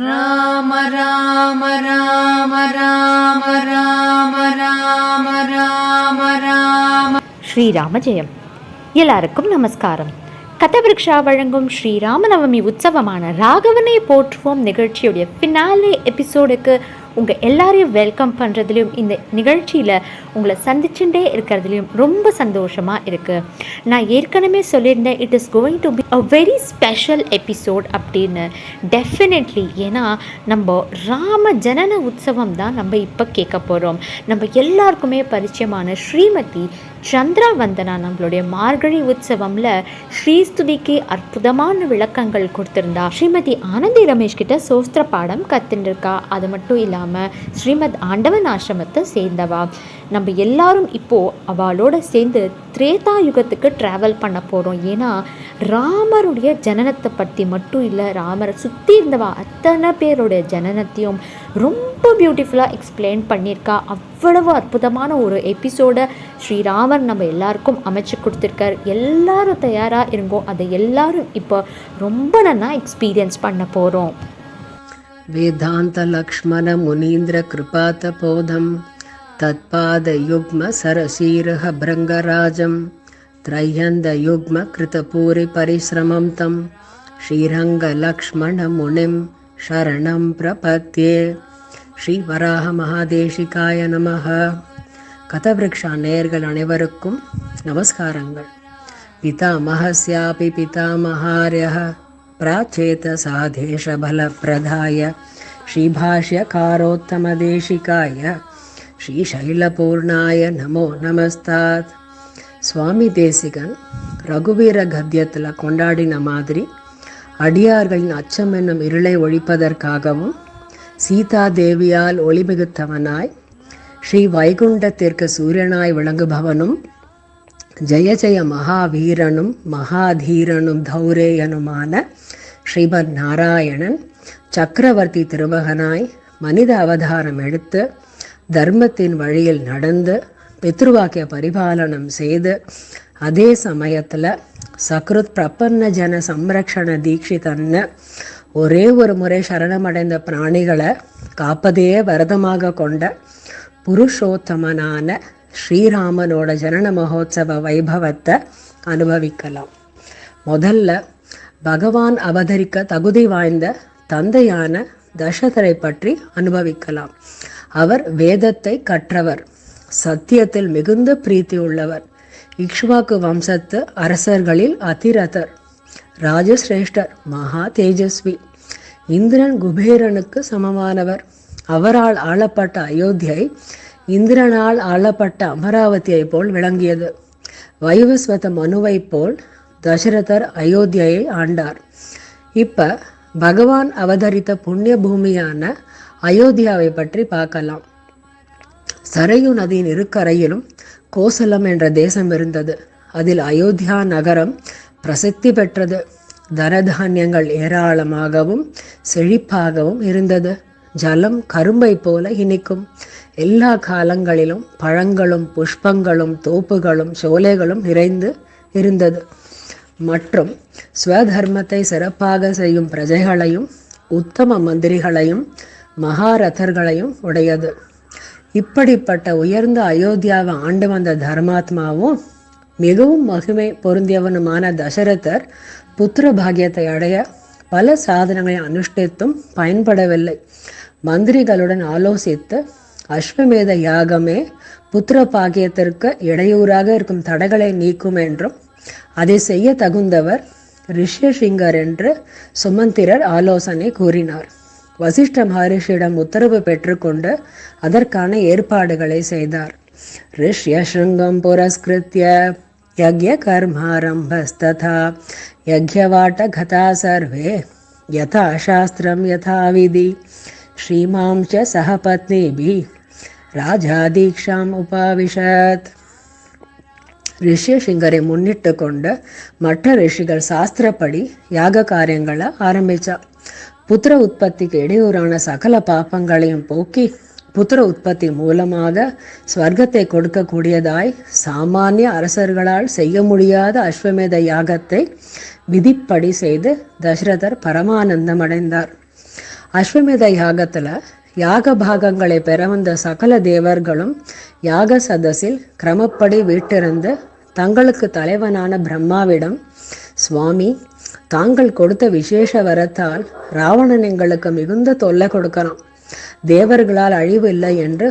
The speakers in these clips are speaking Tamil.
ராம ராம ராம ராம ராம ராம ராம ராம. ஸ்ரீராம ஜெயம். எல்லாருக்கும் நமஸ்காரம். கதவிருக்ஷா வழங்கும் ஸ்ரீராமநவமி உற்சவமான ராகவனை போற்றுவோம் நிகழ்ச்சியுடைய ஃபினாலே எபிசோடுக்கு உங்கள் எல்லாரையும் வெல்கம் பண்ணுறதுலையும் இந்த நிகழ்ச்சியில் உங்களை சந்திச்சுட்டே இருக்கிறதுலையும் ரொம்ப சந்தோஷமாக இருக்குது. நான் ஏற்கனவே சொல்லியிருந்தேன், it is going to be a very special episode அப்படின்னு. டெஃபினெட்லி, ஏன்னா நம்ம ராம ஜனன உற்சவம் தான் நம்ம இப்போ கேட்க போகிறோம். நம்ம எல்லாருக்குமே பரிச்சயமான ஸ்ரீமதி சந்திராவந்தனா நம்மளுடைய மார்கழி உற்சவம்ல ஸ்ரீஸ்துதிக்கு அற்புதமான விளக்கங்கள் கொடுத்திருந்தா. ஸ்ரீமதி ஆனந்தி ரமேஷ் கிட்ட சோஸ்திர பாடம் கத்துருக்கா. அது மட்டும் இல்லாம ஸ்ரீமத் ஆண்டவன் ஆசிரமத்தை சேர்ந்தவா. நம்ம எல்லாரும் இப்போ அவளோட சேர்ந்து திரேதா யுகத்துக்கு டிராவல் பண்ண போறோம். ஏன்னா ராமருடைய ஜனனத்தை பற்றி மட்டும் இல்லை, ராமரை சுற்றி இருந்தவா அத்தனை பேருடைய ஜனனத்தையும் ரொம்ப பியூட்டிஃபுல்லாக எக்ஸ்பிளைன் பண்ணியிருக்கா. அவ்வளவு அற்புதமான ஒரு எபிசோடை ஸ்ரீராமர் நம்ம எல்லாருக்கும் அமைச்சு கொடுத்துருக்கார். எல்லாரும் தயாராக இருங்கோ. அதை எல்லாரும் இப்போ ரொம்ப நல்லா எக்ஸ்பீரியன்ஸ் பண்ண போகிறோம். வேதாந்த லக்ஷ்மண முனீந்திர கிருபாத போதம் தத்பாத யுக்ம சரசீரஹ பிரங்கராஜம் த்ரையந்த யுக்ம கிருதபூரி பரிஸ்ரமம் தம் ஸ்ரீரங்க லக்ஷ்மண முனிம் சரணம் பிரபத்யே. ஸ்ரீ வராக மகாதேசிகாய நமஹ. கதவிருக்ஷா நேயர்கள் அனைவருக்கும் நமஸ்காரங்கள். பிதாமஹஸ்யாபி பிதாமஹார்யः प्राचेतसाधेशबलप्रदाय श्रीभाष्यकारोत्तमदेशिकाय श्रीशैलपूर्णाय नमो நமஸ்தாத். சுவாமி தேசிகன் ரகுவீர கத்தியத்தில் கொண்டாடின மாதிரி அடியார்களின் அச்சம் என்னும் இருளை ஒழிப்பதற்காகவும் சீதா தேவியால் ஒளிமிகுத்தவனாய் ஸ்ரீ வைகுண்டத்திற்கு சூரியனாய் விளங்குபவனும் ஜெய ஜெய மகாவீரனும் மகாதீரனும் தௌரேயனுமான ஸ்ரீமத் நாராயணன் சக்கரவர்த்தி திருமகனாய் மனித அவதாரம் எடுத்து தர்மத்தின் வழியில் நடந்து பித்ருவாக்கிய பரிபாலனம் செய்து அதே சமயத்தில் சக்ருத் பிரபன்ன ஜன சம்ரக்ஷண தீட்சிதன்னு ஒரே ஒரு முறை சரணமடைந்த பிராணிகளை காப்பதையே விரதமாக கொண்ட புருஷோத்தமனான ஸ்ரீராமனோட ஜனன மகோத்சவ வைபவத்தை அனுபவிக்கலாம். முதல்ல பகவான் அவதரிக்க தகுதி வாய்ந்த தந்தையான தசரதரை பற்றி அனுபவிக்கலாம். அவர் வேதத்தை கற்றவர், சத்தியத்தில் மிகுந்த பிரீத்தி உள்ளவர், இக்ஷ்வாக்கு வம்சத்து அரசர்களில் அதிரதர், ராஜசிரேஷ்டர், மகா தேஜஸ்வி, இந்திரன் குபேரனுக்கு சமமானவர். அவரால் ஆளப்பட்ட அயோத்தியை இந்திரனால் ஆளப்பட்ட அமராவதியை போல் விளங்கியது. வைவஸ்வத மனுவை போல் தசரதர் அயோத்தியை ஆண்டார். இப்ப பகவான் அவதரித்த புண்ணிய பூமியான அயோத்தியாவை பற்றி பார்க்கலாம். சரையு நதியின் இருக்கரையிலும் கோசலம் என்ற தேசம் இருந்தது. அதில் அயோத்தியா நகரம் பிரசித்தி பெற்றது. தனதானியங்கள் ஏராளமாகவும் செழிப்பாகவும் இருந்தது. ஜலம் கரும்பை போல இனிக்கும். எல்லா காலங்களிலும் பழங்களும் புஷ்பங்களும் தோப்புகளும் சோலைகளும் நிறைந்து இருந்தது. மற்றும் ஸ்வதர்மத்தை சிறப்பாக செய்யும் பிரஜைகளையும் உத்தம மந்திரிகளையும் மகாரதர்களையும் உடையது. இப்படிப்பட்ட உயர்ந்த அயோத்தியாவை ஆண்டு வந்த தர்மாத்மாவும் மிகவும் மகிமை பொருந்தியவனுமான தசரதர் புத்திர பாகியத்தை அடைய பல சாதனங்களை அனுஷ்டித்தும் பயன்படவில்லை. மந்திரிகளுடன் ஆலோசித்து அஸ்வமேத யாகமே புத்திர பாகியத்திற்கு இடையூறாக இருக்கும் தடைகளை நீக்கும் என்றும் அதை செய்ய தகுந்தவர் ரிஷ்யசிங்கர் என்று சுமந்திரர் ஆலோசனை கூறினார். வசிஷ்ட மகரிஷியிடம் உத்தரவு பெற்றுக்கொண்டு அதற்கான ஏற்பாடுகளை செய்தார். ரிஷ்யசிங்கம் புரஸ்கிருத்ய யக்ய கர்மாரம்பஸ்ததா யக்யவாட்ட கதா சர்வே யதா சாஸ்திரம் யதா விதி ஸ்ரீமாம் ச சஹபத்னிபி ராஜா தீக்ஷாம் உபாவிஷத். ரிஷ்யசிங்கரை முன்னிட்டு கொண்டு மற்ற ரிஷிகள் சாஸ்திரப்படி யாக காரியங்களை ஆரம்பிச்சா. புத்திர உற்பத்திக்கு இடையூறான சகல பாப்பங்களையும் போக்கி புத்திர உற்பத்தி மூலமாக ஸ்வர்க்கத்தை கொடுக்கக்கூடியதாய் சாமானிய அரசர்களால் செய்ய முடியாத அஸ்வமேத யாகத்தை விதிப்படி செய்து தசரதர் பரமானந்தம் அடைந்தார். அஸ்வமேத யாகத்துல யாக பாகங்களை பெற வந்த சகல தேவர்களும் யாக சதஸில் கிரமப்படி வீட்டிருந்து தங்களுக்கு தலைவனான பிரம்மாவிடம், சுவாமி, தாங்கள் கொடுத்த விசேஷ வரத்தால் ராவணன் எங்களுக்கு மிகுந்த தொல்லை கொடுக்கிறான், தேவர்களால் அழிவு இல்லை என்று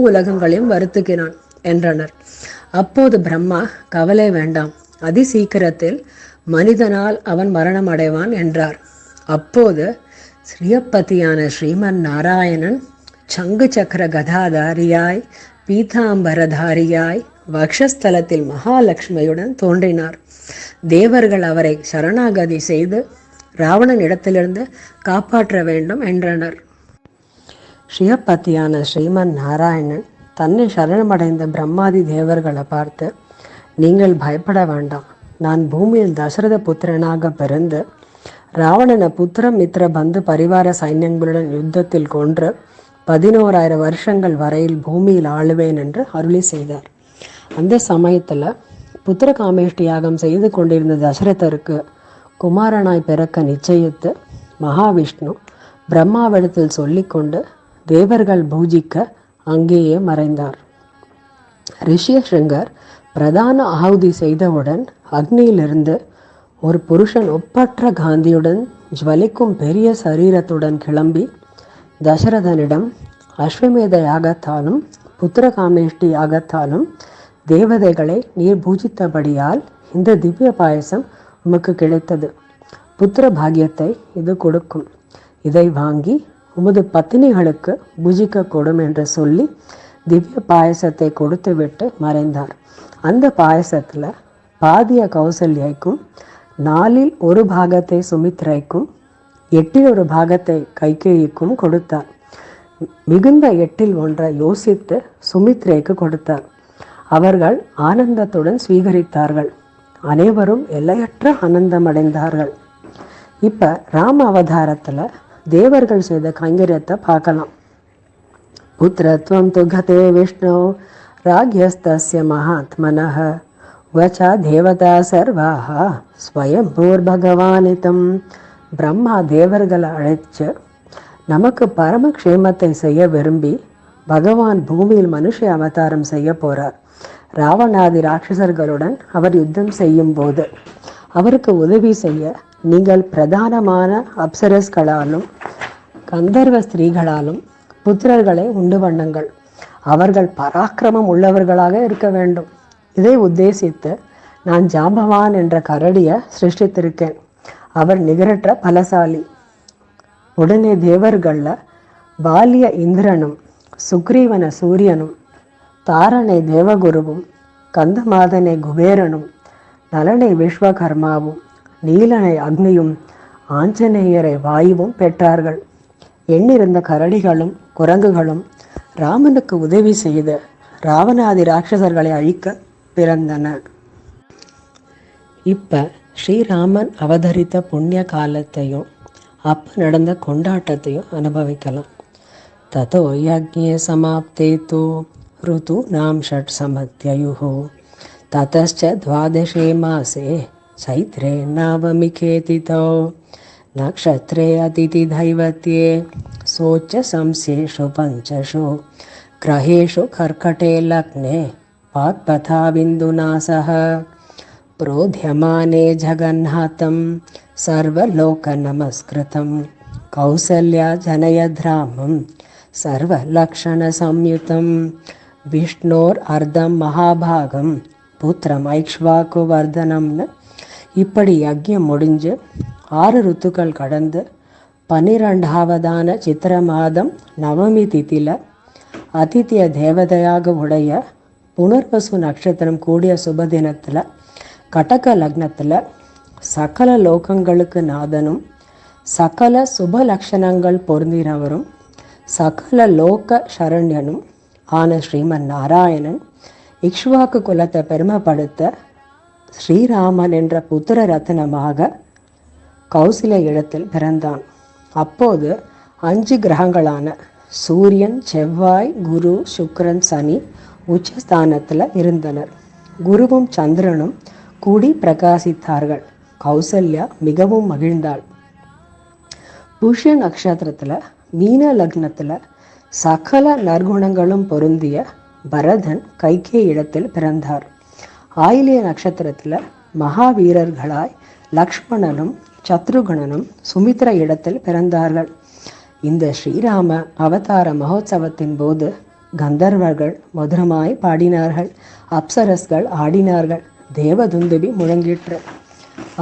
உலகங்களையும் வருத்துகிறான் என்றனர். அப்போது பிரம்மா, கவலை வேண்டாம், அதி சீக்கிரத்தில் மனிதனால் அவன் மரணம் அடைவான் என்றார். அப்போது ஸ்ரீயப்பதியான ஸ்ரீமன் நாராயணன் சங்கு சக்கர கதாதாரியாய் பீதாம்பரதாரியாய் வக்ஷஸ்தலத்தில் மகாலட்சுமியுடன் தோன்றினார். தேவர்கள் அவரை சரணாகதி செய்து ராவணன் இடத்திலிருந்து காப்பாற்ற வேண்டும் என்றனர். ஸ்ரீயப்பதியான ஸ்ரீமன் நாராயணன் தன்னை சரணமடைந்த பிரம்மாதி தேவர்களை பார்த்து, நீங்கள் பயப்பட வேண்டாம், நான் பூமியில் தசரத புத்திரனாக பிறந்து ராவணனை புத்திர மித்திர பந்து பரிவார சைன்யங்களுடன் யுத்தத்தில் கொன்று 11,000 வருஷங்கள் வரையில் பூமியில் ஆளுவேன் என்று அருளி செய்தார். அந்த சமயத்துல புத்திர காமேஷ்டி யாகம் செய்து கொண்டிருந்த தசரதருக்கு குமாரனாய் பிறக்க நிச்சயித்து மகாவிஷ்ணு பிரம்மாவிடத்தில் சொல்லிக்கொண்டு தேவர்கள் பூஜிக்க அங்கேயே மறைந்தார். ரிஷியசிருங்கர் பிரதான ஆகுதி செய்தவுடன் அக்னியிலிருந்து ஒரு புருஷன் ஒப்பற்ற காந்தியுடன் ஜுவலிக்கும் பெரிய சரீரத்துடன் கிளம்பி தசரதனிடம், அஸ்வமேத யாகத்தாலும் புத்திரகாமேஷ்டி யாகத்தாலும் தேவதைகளை நீர் பூஜித்தபடியால் இந்த திவ்ய பாயசம் உமக்கு கிடைத்தது. புத்திர பாகியத்தை இது கொடுக்கும். இதை வாங்கி உமது பத்தினிகளுக்கு பூஜிக்கக்கூடும் என்று சொல்லி திவ்ய பாயசத்தை கொடுத்துவிட்டு மறைந்தார். அந்த பாயசத்துல பாதிய கௌசல்யைக்கும் 4இல் 1 பாகத்தை சுமித்ரைக்கும் 8இல் 1 பாகத்தை கைகேயிக்கும் கொடுத்தார். மிகுந்த 8இல் 1 யோசித்து சுமித்ரைக்கு கொடுத்தார். அவர்கள் ஆனந்தத்துடன் ஸ்வீகரித்தார்கள். அனைவரும் எல்லையற்ற ஆனந்தமடைந்தார்கள். இப்ப ராம அவதாரத்துல தேவர்கள் செய்த கைங்கரியத்தை பார்க்கலாம். புத்திரத்வம் துகதே விஷ்ணு ராக்யஸ்தஸ்ய மகாத்மனः வச்சா தேவதா சர்வாஹ ஸ்வயம் பூர்பகவானிதம். பிரம்மா தேவர்களை அழைச்சு நமக்கு பரமக்ஷேமத்தை செய்ய விரும்பி பகவான் பூமியில் மனுஷ அவதாரம் செய்ய போறார். ராவணாதி ராட்சசர்களுடன் அவர் யுத்தம் செய்யும் போது அவருக்கு உதவி செய்ய நீங்கள் பிரதானமான அப்சரஸ்களாலும் கந்தர்வ ஸ்திரீகளாலும் புத்திரர்களை உண்டு பண்ணுங்கள். அவர்கள் பராக்கிரமம் உள்ளவர்களாக இருக்க வேண்டும். இதை உத்தேசித்து நான் ஜாம்பவான் என்ற கரடியை சிருஷ்டித்திருக்கேன். அவர் நிகரற்ற பலசாலி. உடனே தேவர்கள்ல பாலிய இந்திரனும் சுக்ரீவன சூரியனும் தாரனை தேவகுருவும் கந்தமாதனை குபேரனும் நலனை விஸ்வகர்மாவும் நீலனை அக்னியும் ஆஞ்சநேயரை வாயுவும் பெற்றார்கள். எண்ணிருந்த கரடிகளும் குரங்குகளும் ராமனுக்கு உதவி செய்து ராவணாதி ராட்சசர்களை அழிக்க பிறந்தன. இப்ப ஸ்ரீராமன் அவதரித்த புண்ணிய காலத்தையும் அப்ப நடந்த கொண்டாட்டத்தையும் அனுபவிக்கலாம். ததோ யஜ்ஞே சமாப்தே தூ ருது நாம் ஷட் சமத்யயுஹு ததஸ்ச துவாதசே மாசே சைத்ரே நவமிகேதிதோ நக்ஷத்ரே அதிதி தைவத்யே சோச்ச சம்சேஷு பஞ்சஷு கிரஹேஷு கர்க்கடே லக்னே பாத்பதா பிந்துனா சஹ प्रोध्यमाने जगन्नाथं सर्वलोकनमस्कृतं कौसल्या जनयद्रामं सर्वलक्षणसंयुतं विष्णोर्अर्धं महाभागं புத்திரமைக்ஷ்வாக்குவர்தனம்னு இப்படி யஜ்யம் முடிஞ்சு 6 ருத்துக்கள் கடந்து 12ஆவதான சித்திர மாதம் நவமி திதியில அதித்திய தேவதையாக உடைய புனர்வசு நட்சத்திரம் கூடிய சுபதினத்தில் கடக லக்னத்தில் சகல லோகங்களுக்கு நாதனும் சகல சுப லட்சணங்கள் பொருந்தினவரும் சகல லோக சரண்யனும் ஆன ஸ்ரீமன் நாராயணன் இக்ஷ்வாக்கு குலத்தை பெருமைப்படுத்த ஸ்ரீராமன் என்ற புத்திர ரத்னமாக கௌசல்ய இடத்தில் பிறந்தான். அப்போது 5 கிரகங்களான சூரியன், செவ்வாய், குரு, சுக்கிரன், சனி உச்சஸ்தானத்தில் இருந்தனர். குருவும் சந்திரனும் கூடி பிரகாசித்தார்கள். கௌசல்யா மிகவும் மகிழ்ந்தாள். புஷ்ய நட்சத்திரத்தில் மீன லக்னத்தில் சகல நற்குணங்களும் பொருந்திய பரதன் கைகே இடத்தில் பிறந்தார். ஆயிலிய நட்சத்திரத்தில் மகாவீரர்களாய் லக்ஷ்மணனும் சத்ருகணனும் சுமித்ர இடத்தில் பிறந்தார்கள். இந்த ஸ்ரீராம அவதார மகோத்சவத்தின் போது கந்தர்வர்கள் மதுரமாய் பாடினார்கள், அப்சரஸ்கள் ஆடினார்கள், தேவதுந்துபி முழங்கிற்று.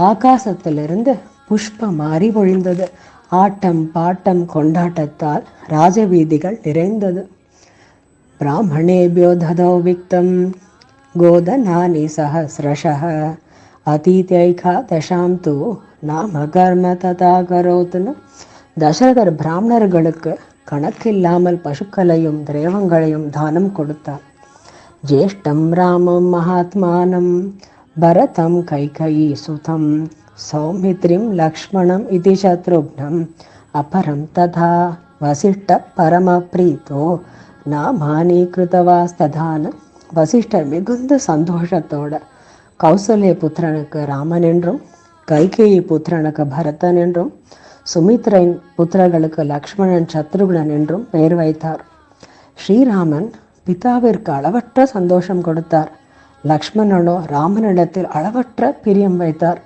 ஆகாசத்திலிருந்து புஷ்ப மாறி பொழிந்தது. ஆட்டம் பாட்டம் கொண்டாட்டத்தால் ராஜவீதிகள் நிறைந்தது. பிராமணேபியோ ததோ விக்தம் கோதனானி சஹஸ்ரஷः அதீதைகா தசாம் தூ நாம கர்ம ததா கரோத்னு. தசரதர் பிராமணர்களுக்கு கணக்கில்லாமல் பசுக்களையும் திரேவங்களையும் தானம் கொடுத்தார். ஜேஷ்டம் ராமம் மகாத்மானம் பரதம் கைகயி சுதம் சௌமித்ரிம் லக்ஷ்மணம் இதி சத்ருக்னம் அபரம் ததா வசிஷ்ட பரமப்ரீதோ நாமானி கிருதவாஸ்ததான. வசிஷ்டர் மிகுந்த சந்தோஷத்தோட கௌசல்ய புத்திரனுக்கு ராமன் என்றும் கைகேயி புத்திரனுக்கு பரதன் என்றும் சுமித்ரின் புத்திரர்களுக்கு லக்ஷ்மணன் சத்ருகுணன் என்றும் பெயர் வைத்தார். ஸ்ரீராமன் பிதாவிற்கு அளவற்ற சந்தோஷம் கொடுத்தார். லக்ஷ்மணனோ ராமனிடத்தில் அளவற்ற பிரியம் வைத்தார்.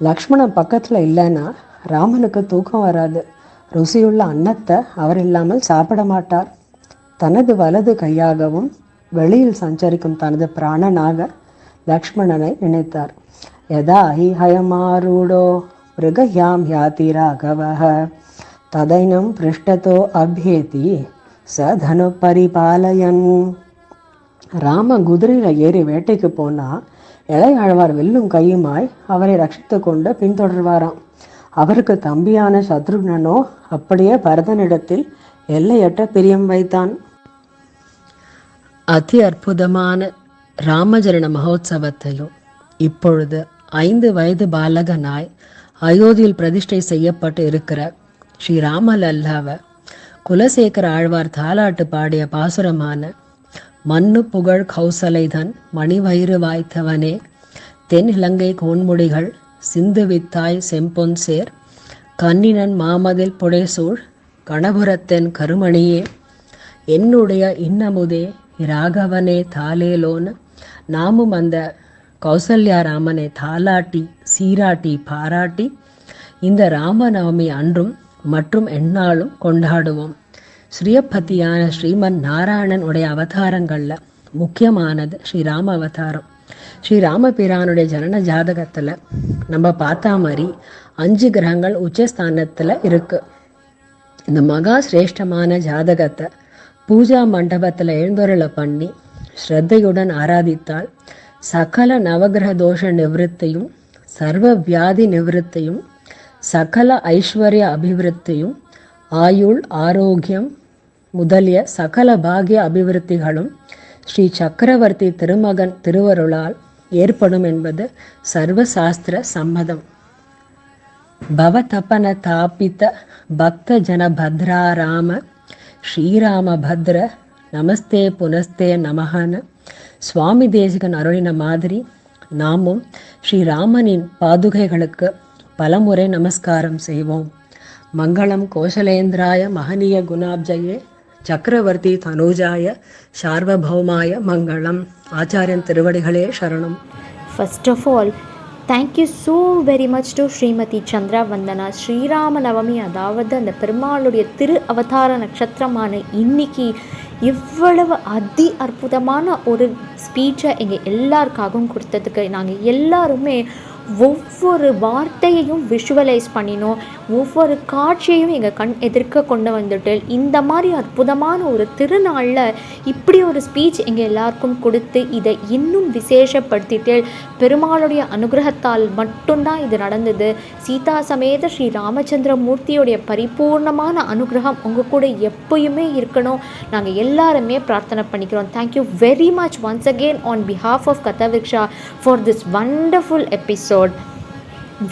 லக்ஷ்மணன் பக்கத்தில் இல்லைன்னா ராமனுக்கு தூக்கம் வராது. ருசியுள்ள அன்னத்தை அவர் இல்லாமல் சாப்பிட மாட்டார். தனது வலது கையாகவும் வெளியில் சஞ்சரிக்கும் தனது பிராணனாக லக்ஷ்மணனை நினைத்தார். யதா ஹி ஹயமாரூடோ மிருகயாம் யாதி ராகவஹ ததைனம் பிருஷ்டதோ அப்யேதி சதனு பரிபாலயன். ராம குதிரையில் ஏறி வேட்டைக்கு போனால் இளையாழ்வார் வெல்லும் கையுமாய் அவரை ரட்சித்து கொண்டு பின்தொடர்வாராம். அவருக்கு தம்பியான சத்ருக்னனோ அப்படியே பரதனிடத்தில் எல்லையற்ற பிரியம் வைத்தான். அதி அற்புதமான ராமஜனன மகோத்சவத்தையும் இப்பொழுது 5 வயது பாலகனாய் அயோத்தியில் பிரதிஷ்டை செய்யப்பட்டு இருக்கிற ஸ்ரீராமலல்லாவை குலசேகர ஆழ்வார் தாலாட்டு பாடிய பாசுரமான மண்ணு புகழ் கௌசலைதன் மணிவயிறு வாய்த்தவனே தென் இலங்கை கோன்முடிகள் சிந்து வித்தாய் செம்பொன் சேர் கன்னினன் மாமதில் புடைசூழ் கணபுரத்தென் கருமணியே என்னுடைய இன்னமுதே ராகவனே தாலேலோன்னு நாமும் அந்த கௌசல்யா ராமனை தாலாட்டி சீராட்டி பாராட்டி இந்த ராமநவமி அன்றும் மற்றும் எந்நாளும் கொண்டாடுவோம். ஸ்ரீயப்பதியான ஸ்ரீமன் நாராயணன் உடைய அவதாரங்களில் முக்கியமானது ஸ்ரீராம அவதாரம். ஸ்ரீராமபிரானுடைய ஜனன ஜாதகத்தில் நம்ம பார்த்தா மாதிரி 5 கிரகங்கள் உச்சஸ்தானத்தில் இருக்கு. இந்த மகா சிரேஷ்டமான ஜாதகத்தை பூஜா மண்டபத்தில் எழுந்தொருளை பண்ணி ஸ்ரத்தையுடன் ஆராதித்தால் சகல நவகிரக தோஷ நிவர்த்தியும் சர்வ வியாதி நிவர்த்தியும் சகல ஐஸ்வர்ய அபிவிருத்தியும் ஆயுள் ஆரோக்கியம் முதலிய சகல பாகிய அபிவிருத்திகளும் ஸ்ரீ சக்கரவர்த்தி திருமகன் திருவருளால் ஏற்படும் என்பது சர்வசாஸ்திர சம்மதம். பவதபன தாபித பக்த ஜன பத்ராராம ஸ்ரீராம பத்ர நமஸ்தே புனஸ்தே நமஹன சுவாமி தேசிகன் அருளின மாதிரி நாமும் ஸ்ரீராமனின் பாதுகைகளுக்கு பலமுறை நமஸ்காரம் செய்வோம். மங்களம் கோசலேந்திராய மகனீய குணாப்ஜயே சக்கரவர்த்தி தனூஜாய சார்வபௌமாய மங்களம். ஆச்சாரியன் திருவடிகளே சரணம். First of all thank you so very much to Shrimati Chandra Vandana. Srirama Navami, அதாவது அந்த பெருமாளுடைய திரு அவதார நட்சத்திரமான இன்னைக்கு இவ்வளவு அற்புதமான ஒரு ஸ்பீச்சை எங்கள் எல்லாருக்காகவும் கொடுத்ததுக்கு நாங்கள் எல்லாருமே ஒவ்வொரு வார்த்தையையும் விஷுவலைஸ் பண்ணினோம். ஒவ்வொரு காட்சியையும் எங்கள் கண் எதிர்க்க கொண்டு வந்துட்டு இந்த மாதிரி அற்புதமான ஒரு திருநாளில் இப்படி ஒரு ஸ்பீச் எங்கள் எல்லாருக்கும் கொடுத்து இதை இன்னும் விசேஷப்படுத்திட்டு பெருமாளுடைய அனுகிரகத்தால் மட்டும்தான் இது நடந்தது. சீதா சமேத ஸ்ரீ ராமச்சந்திர மூர்த்தியோடைய பரிபூர்ணமான அனுகிரகம் உங்கள் கூட எப்பயுமே இருக்கணும் நாங்கள் எல்லாருமே பிரார்த்தனை பண்ணிக்கிறோம். Thank you very much once again on behalf of Kathavriksha for this wonderful episode.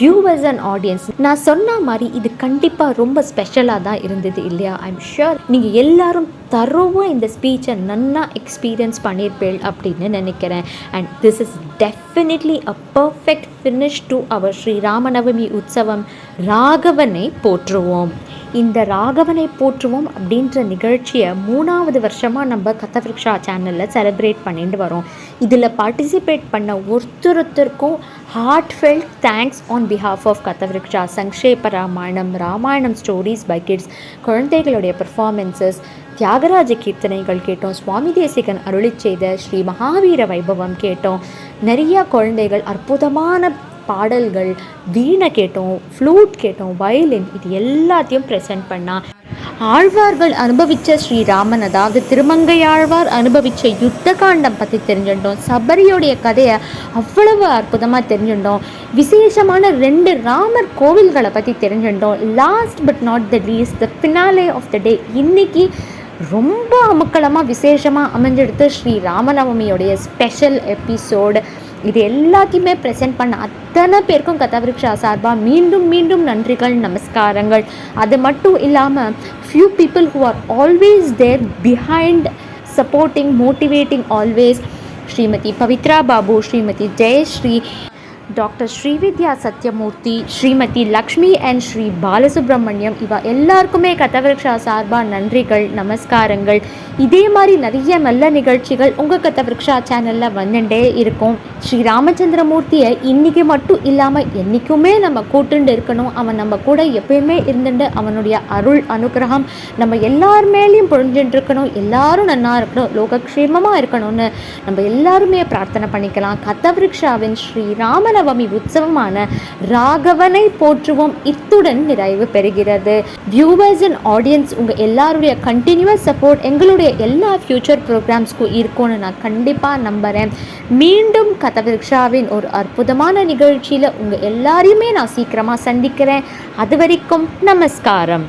Viewers and audience, நான் சொன்ன மாதிரி இது கண்டிப்பாக ரொம்ப ஸ்பெஷலாக தான் இருந்தது இல்லையா? ஐ எம் ஷுர் நீங்கள் எல்லாரும் தரோவாக இந்த ஸ்பீச்சை நன்னா எக்ஸ்பீரியன்ஸ் பண்ணியிருப்பேள் அப்படின்னு நினைக்கிறேன். And this is definitely a perfect finish to our Sri Ramanavami உற்சவம் ராகவனை போற்றுவோம். இந்த ராகவனை போற்றுவோம் அப்படின்ற நிகழ்ச்சியை 3வது வருஷமாக நம்ம கதவிருக்ஷா சேனலில் செலிப்ரேட் பண்ணிட்டு வரோம். இதில் பார்ட்டிசிபேட் பண்ண ஒருத்தருக்கும் heartfelt thanks on behalf of Kathavriksha. Sankshepa Ramayanam, Ramayanam stories by kids, குழந்தைகளுடைய பெர்ஃபார்மன்ஸஸ், தியாகராஜ கீர்த்தனைகள் கேட்டோம், சுவாமி தேசிகன் அருளி செய்த ஸ்ரீ மகாவீர வைபவம் கேட்டோம், நிறையா குழந்தைகள் அற்புதமான பாடல்கள், வீணை கேட்டோம், ஃப்ளூட் கேட்டோம், வயலின், இது எல்லாத்தையும் ப்ரெசென்ட் பண்ணா. ஆழ்வார்கள் அனுபவித்த ஸ்ரீராமன், அதாவது திருமங்கையாழ்வார் அனுபவித்த யுத்த காண்டம் பற்றி தெரிஞ்சுட்டோம். சபரியோடைய கதையை அவ்வளவு அற்புதமாக தெரிஞ்சுட்டோம். விசேஷமான 2 ராமர் கோவில்களை பற்றி தெரிஞ்சுட்டோம். Last but not the least, the finale of the day, இன்னைக்கு ரொம்ப அமக்கலமாக விசேஷமாக அமைஞ்செடுத்து ஸ்ரீ ராமநவமியோடைய ஸ்பெஷல் எபிசோடு. இது எல்லாத்தையுமே ப்ரெசென்ட் பண்ண அத்தனை பேருக்கும் கதவிருக்ஷா சார்பாக மீண்டும் மீண்டும் நன்றிகள், நமஸ்காரங்கள். அது மட்டும் இல்லாமல் few people who are always there behind, supporting, motivating always, Shrimati Pavithra Babu, Shrimati Jayashree, doctor Srividya Sathyamurthy, Shrimati Lakshmi and Sri Balasubramaniam, இவ எல்லாருக்குமே கதவிருக்ஷா சார்பாக நன்றிகள், நமஸ்காரங்கள். இதே மாதிரி நிறைய நல்ல நிகழ்ச்சிகள் உங்கள் கதவிருக்ஷா சேனலில் வந்துட்டே இருக்கும். ஸ்ரீ ராமச்சந்திரமூர்த்தியை இன்றைக்கி மட்டும் இல்லாமல் என்றைக்குமே நம்ம கூட்டுண்டு இருக்கணும். அவன் நம்ம கூட எப்பயுமே இருந்துட்டு அவனுடைய அருள் அனுகிரகம் நம்ம எல்லார் மேலேயும் பொழிஞ்சுட்டு இருக்கணும். எல்லாரும் நன்னா இருக்கணும், லோகக்ஷேமமாக இருக்கணும்னு நம்ம எல்லாருமே பிரார்த்தனை பண்ணிக்கலாம். கதவிருக்ஷாவின் ஸ்ரீ ராமநவமி உற்சவமான ராகவனை போற்றுவோம் இத்துடன் நிறைவு பெறுகிறது. வியூவர்ஸ் அண்ட் ஆடியன்ஸ், உங்கள் எல்லாருடைய கண்டினியூஸ் சப்போர்ட் எங்களுடைய எல்லா ஃபியூச்சர் ப்ரோக்ராம்ஸ்க்கும் இருக்கும்னு நான் கண்டிப்பாக நம்புகிறேன். மீண்டும் கதவிருக்ஷாவின் ஒரு அற்புதமான நிகழ்ச்சியில் உங்கள் எல்லாரையுமே நான் சீக்கிரமாக சந்திக்கிறேன். அது வரைக்கும் நமஸ்காரம்.